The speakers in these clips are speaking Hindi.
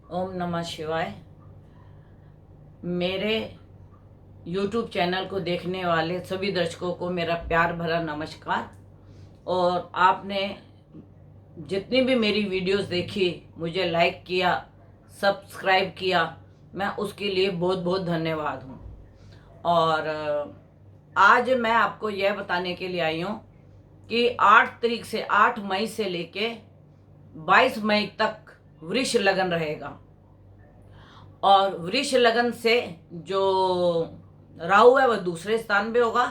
ओम नमः शिवाय। मेरे YouTube चैनल को देखने वाले सभी दर्शकों को मेरा प्यार भरा नमस्कार। और आपने जितनी भी मेरी वीडियोस देखी, मुझे लाइक किया, सब्सक्राइब किया, मैं उसके लिए बहुत बहुत धन्यवाद हूँ। और आज मैं आपको यह बताने के लिए आई हूँ कि 8 मई से लेके 22 मई तक वृष लगन रहेगा। और वृष लगन से जो राहु है वह दूसरे स्थान पे होगा।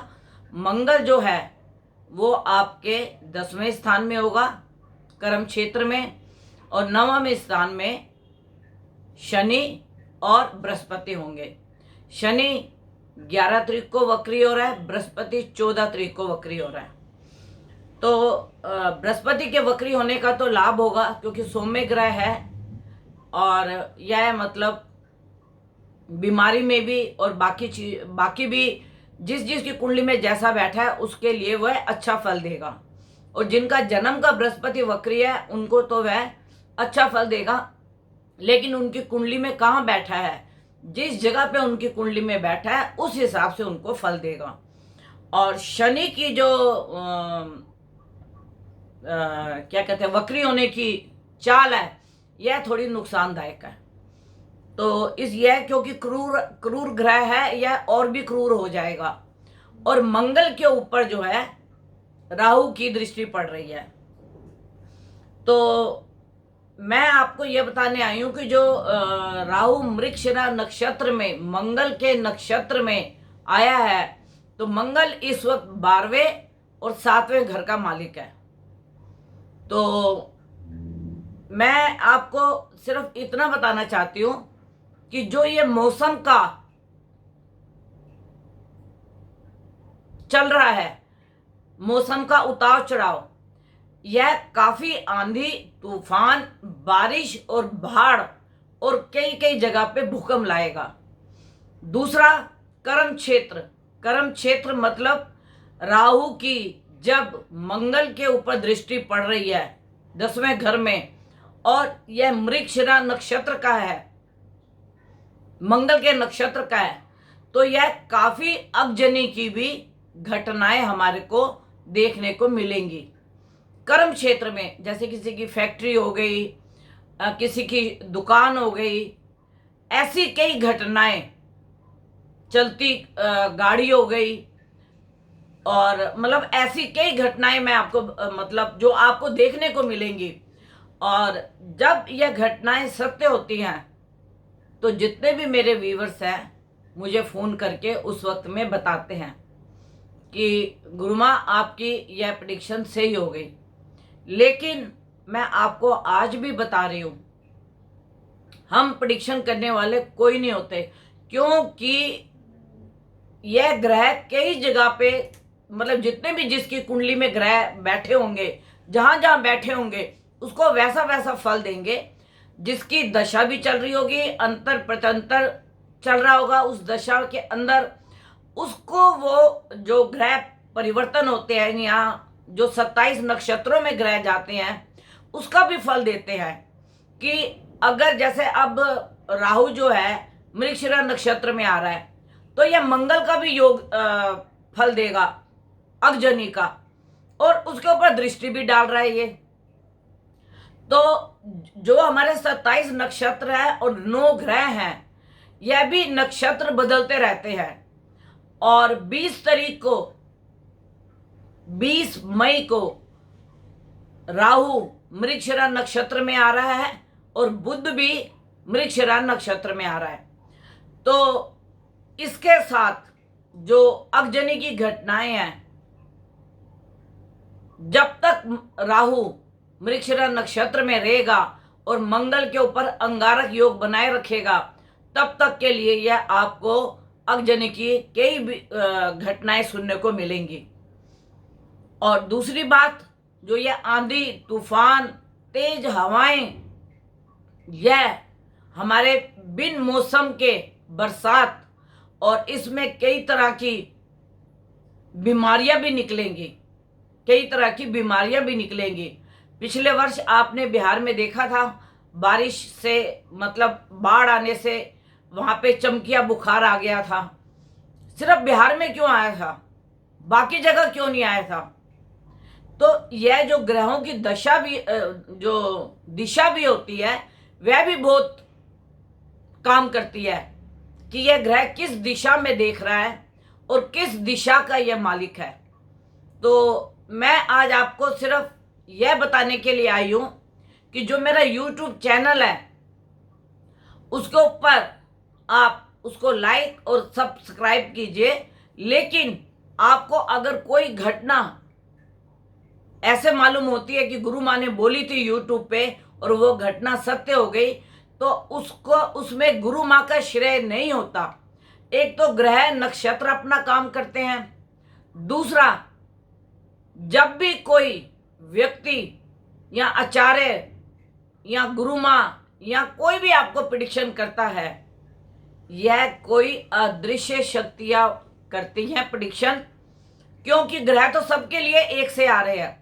मंगल जो है वो आपके 10वें स्थान में होगा, कर्म क्षेत्र में। और 9वें स्थान में शनि और बृहस्पति होंगे। शनि 11 तारीख को वक्री हो रहा है, बृहस्पति 14 तारीख को वक्री हो रहा है। तो बृहस्पति के वक्री होने का तो लाभ होगा क्योंकि सौम्य ग्रह है, और यह मतलब बीमारी में भी और बाकी भी जिस जिस की कुंडली में जैसा बैठा है उसके लिए वह अच्छा फल देगा। और जिनका जन्म का बृहस्पति वक्री है उनको तो वह अच्छा फल देगा, लेकिन उनकी कुंडली में कहाँ बैठा है, जिस जगह पे उनकी कुंडली में बैठा है उस हिसाब से उनको फल देगा। और शनि की जो क्या कहते हैं वक्री होने की चाल है, यह थोड़ी नुकसानदायक है। तो इस यह क्योंकि क्रूर क्रूर ग्रह है, यह और भी क्रूर हो जाएगा। और मंगल के ऊपर जो है राहु की दृष्टि पड़ रही है। तो मैं आपको यह बताने आई हूं कि जो राहु मृगशिरा नक्षत्र में मंगल के नक्षत्र में आया है, तो मंगल इस वक्त 12वें और 7वें घर का मालिक है। तो मैं आपको सिर्फ इतना बताना चाहती हूं कि जो ये मौसम का चल रहा है, मौसम का उतार चढ़ाव, यह काफी आंधी तूफान, बारिश और बाढ़ और कई कई जगह पे भूकंप लाएगा। दूसरा, कर्म क्षेत्र मतलब राहु की जब मंगल के ऊपर दृष्टि पड़ रही है 10वें घर में, और यह मृगशिरा नक्षत्र का है, मंगल के नक्षत्र का है, तो यह काफी अगजनी की भी घटनाएं हमारे को देखने को मिलेंगी। कर्म क्षेत्र में जैसे किसी की फैक्ट्री हो गई, किसी की दुकान हो गई, ऐसी कई घटनाएं, चलती गाड़ी हो गई, और मतलब ऐसी कई घटनाएं मैं आपको मतलब जो आपको देखने को मिलेंगी। और जब यह घटनाएं सत्य होती हैं तो जितने भी मेरे व्यूवर्स हैं मुझे फ़ोन करके उस वक्त में बताते हैं कि गुरुमा आपकी यह प्रेडिक्शन सही हो गई। लेकिन मैं आपको आज भी बता रही हूँ, हम प्रेडिक्शन करने वाले कोई नहीं होते, क्योंकि यह ग्रह कई जगह पे मतलब जितने भी जिसकी कुंडली में ग्रह बैठे होंगे, जहां जहां बैठे होंगे उसको वैसा वैसा फल देंगे। जिसकी दशा भी चल रही होगी, अंतर प्रत्यंतर चल रहा होगा, उस दशा के अंदर उसको वो जो ग्रह परिवर्तन होते हैं, यहाँ जो 27 नक्षत्रों में ग्रह जाते हैं उसका भी फल देते हैं। कि अगर जैसे अब राहु जो है मृगशिरा नक्षत्र में आ रहा है, तो यह मंगल का भी योग फल देगा, अगजनी का, और उसके ऊपर दृष्टि भी डाल रहा है ये। तो जो हमारे 27 नक्षत्र है और 9 ग्रह हैं, यह भी नक्षत्र बदलते रहते हैं। और 20 मई को राहु मृगशिरा नक्षत्र में आ रहा है और बुध भी मृगशिरा नक्षत्र में आ रहा है। तो इसके साथ जो अगजनी की घटनाएं हैं, जब तक राहु मृगशिरा नक्षत्र में रहेगा और मंगल के ऊपर अंगारक योग बनाए रखेगा, तब तक के लिए यह आपको अगजनी की कई घटनाएं सुनने को मिलेंगी। और दूसरी बात, जो यह आंधी तूफान, तेज हवाएं, यह हमारे बिन मौसम के बरसात, और इसमें कई तरह की बीमारियां भी निकलेंगी, कई तरह की बीमारियां भी निकलेंगी। पिछले वर्ष आपने बिहार में देखा था, बारिश से मतलब बाढ़ आने से वहाँ पे चमकिया बुखार आ गया था, सिर्फ बिहार में क्यों आया था, बाकी जगह क्यों नहीं आया था? तो यह जो ग्रहों की दशा भी जो दिशा भी होती है वह भी बहुत काम करती है कि यह ग्रह किस दिशा में देख रहा है और किस दिशा का यह मालिक है। तो मैं आज आपको सिर्फ यह बताने के लिए आई हूँ कि जो मेरा YouTube चैनल है उसके ऊपर आप उसको लाइक और सब्सक्राइब कीजिए, लेकिन आपको अगर कोई घटना ऐसे मालूम होती है कि गुरु माँ ने बोली थी YouTube पे और वो घटना सत्य हो गई, तो उसको उसमें गुरु माँ का श्रेय नहीं होता। एक तो ग्रह नक्षत्र अपना काम करते हैं, दूसरा जब भी कोई व्यक्ति या आचार्य या गुरु माँ या कोई भी आपको प्रिडिक्शन करता है, यह कोई अदृश्य शक्तियां करती हैं प्रिडिक्शन, क्योंकि ग्रह तो सबके लिए एक से आ रहे हैं।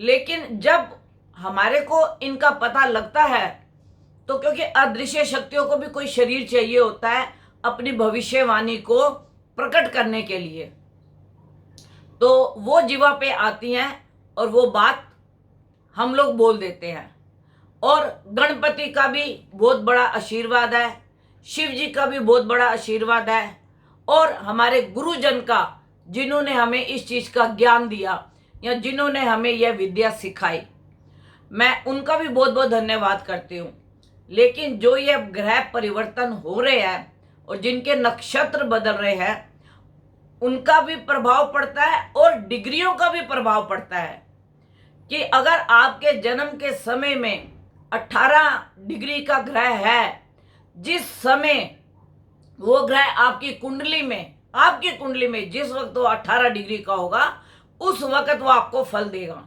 लेकिन जब हमारे को इनका पता लगता है तो क्योंकि अदृश्य शक्तियों को भी कोई शरीर चाहिए होता है अपनी भविष्यवाणी को प्रकट करने के लिए, तो वो जीवा पे आती हैं और वो बात हम लोग बोल देते हैं। और गणपति का भी बहुत बड़ा आशीर्वाद है, शिव जी का भी बहुत बड़ा आशीर्वाद है, और हमारे गुरुजन का जिन्होंने हमें इस चीज़ का ज्ञान दिया या जिन्होंने हमें यह विद्या सिखाई, मैं उनका भी बहुत बहुत धन्यवाद करती हूँ। लेकिन जो ये ग्रह परिवर्तन हो रहे हैं और जिनके नक्षत्र बदल रहे हैं उनका भी प्रभाव पड़ता है और डिग्रियों का भी प्रभाव पड़ता है कि अगर आपके जन्म के समय में 18 डिग्री का ग्रह है, जिस समय वो ग्रह आपकी कुंडली में जिस वक्त वो 18 डिग्री का होगा उस वक्त वो आपको फल देगा।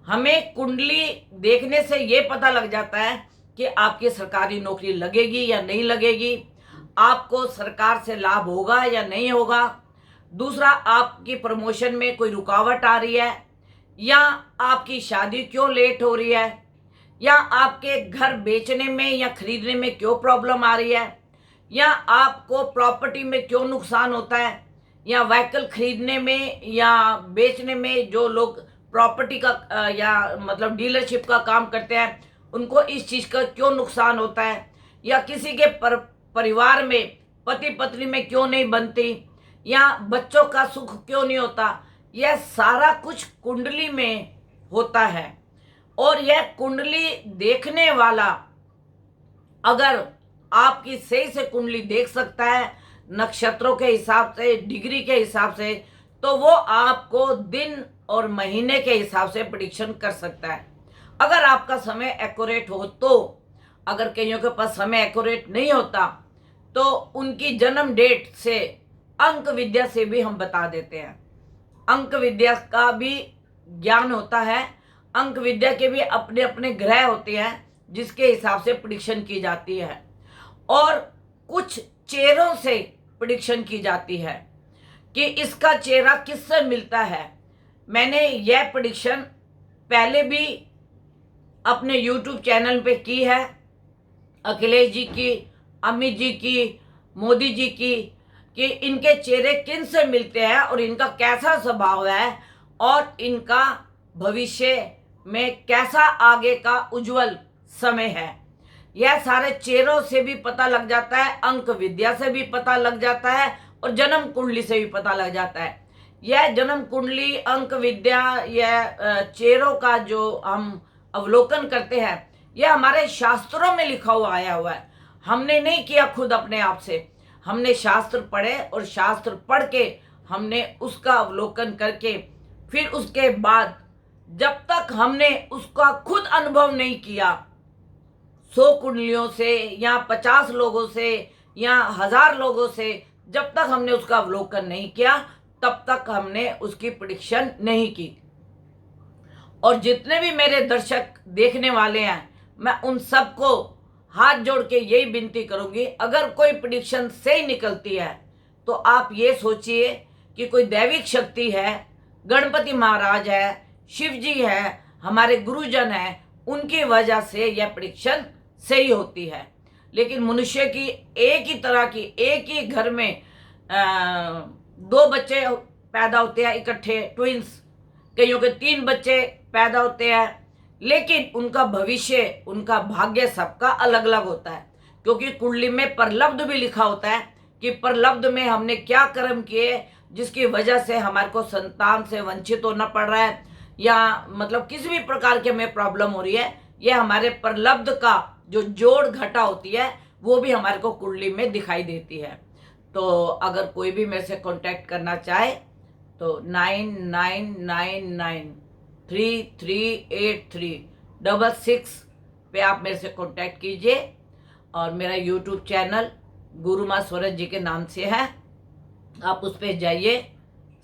हमें कुंडली देखने से ये पता लग जाता है कि आपकी सरकारी नौकरी लगेगी या नहीं लगेगी, आपको सरकार से लाभ होगा या नहीं होगा, दूसरा आपकी प्रमोशन में कोई रुकावट आ रही है, या आपकी शादी क्यों लेट हो रही है, या आपके घर बेचने में या खरीदने में क्यों प्रॉब्लम आ रही है, या आपको प्रॉपर्टी में क्यों नुकसान होता है, या व्हीकल खरीदने में या बेचने में जो लोग प्रॉपर्टी का या मतलब डीलरशिप का काम करते हैं उनको इस चीज़ का क्यों नुकसान होता है, या किसी के परिवार में पति पत्नी में क्यों नहीं बनती, या बच्चों का सुख क्यों नहीं होता, यह सारा कुछ कुंडली में होता है। और यह कुंडली देखने वाला अगर आपकी सही से कुंडली देख सकता है नक्षत्रों के हिसाब से, डिग्री के हिसाब से, तो वो आपको दिन और महीने के हिसाब से प्रेडिक्शन कर सकता है। अगर आपका समय एक्यूरेट हो तो, अगर कईयों के पास समय एक्यूरेट नहीं होता तो उनकी जन्म डेट से अंक विद्या से भी हम बता देते हैं। अंक विद्या का भी ज्ञान होता है, अंक विद्या के भी अपने अपने ग्रह होते हैं जिसके हिसाब से प्रेडिक्शन की जाती है, और कुछ चेहरों से प्रेडिक्शन की जाती है कि इसका चेहरा किससे मिलता है। मैंने यह प्रेडिक्शन पहले भी अपने YouTube चैनल पे की है, अखिलेश जी की, अमित जी की, मोदी जी की, कि इनके चेहरे किन से मिलते हैं और इनका कैसा स्वभाव है और इनका भविष्य में कैसा आगे का उज्जवल समय है। यह सारे चेहरों से भी पता लग जाता है, अंक विद्या से भी पता लग जाता है और जन्म कुंडली से भी पता लग जाता है। यह जन्म कुंडली, अंक विद्या, यह चेहरों का जो हम अवलोकन करते हैं यह हमारे शास्त्रों में लिखा हुआ आया हुआ है। हमने नहीं किया खुद अपने आप से, हमने शास्त्र पढ़े और शास्त्र पढ़ के हमने उसका अवलोकन करके फिर उसके बाद जब तक हमने उसका खुद अनुभव नहीं किया 100 कुंडलियों से या 50 लोगों से या 1000 लोगों से, जब तक हमने उसका अवलोकन नहीं किया तब तक हमने उसकी प्रेडिक्शन नहीं की। और जितने भी मेरे दर्शक देखने वाले हैं मैं उन सबको हाथ जोड़ के यही विनती करूंगी, अगर कोई प्रेडिक्शन सही निकलती है तो आप ये सोचिए कि कोई दैविक शक्ति है, गणपति महाराज है, शिव जी है, हमारे गुरुजन है, उनकी वजह से यह प्रेडिक्शन से ही होती है। लेकिन मनुष्य की एक ही तरह की, एक ही घर में दो बच्चे पैदा होते हैं इकट्ठे, ट्विंस, कईयों के 3 बच्चे पैदा होते हैं, लेकिन उनका भविष्य, उनका भाग्य सबका अलग अलग होता है। क्योंकि कुंडली में परलब्ध भी लिखा होता है कि परलब्ध में हमने क्या कर्म किए जिसकी वजह से हमारे को संतान से वंचित होना पड़ रहा है, या मतलब किसी भी प्रकार की हमें प्रॉब्लम हो रही है, यह हमारे परलब्ध का जो जोड़ घटा होती है वो भी हमारे को कुंडली में दिखाई देती है। तो अगर कोई भी मेरे से कांटेक्ट करना चाहे तो 9999333836 पे आप मेरे से कांटेक्ट कीजिए। और मेरा यूट्यूब चैनल गुरु माँ स्वरज जी के नाम से है, आप उस पर जाइए,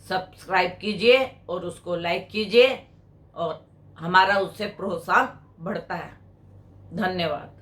सब्सक्राइब कीजिए और उसको लाइक कीजिए, और हमारा उससे प्रोत्साहन बढ़ता है। धन्यवाद।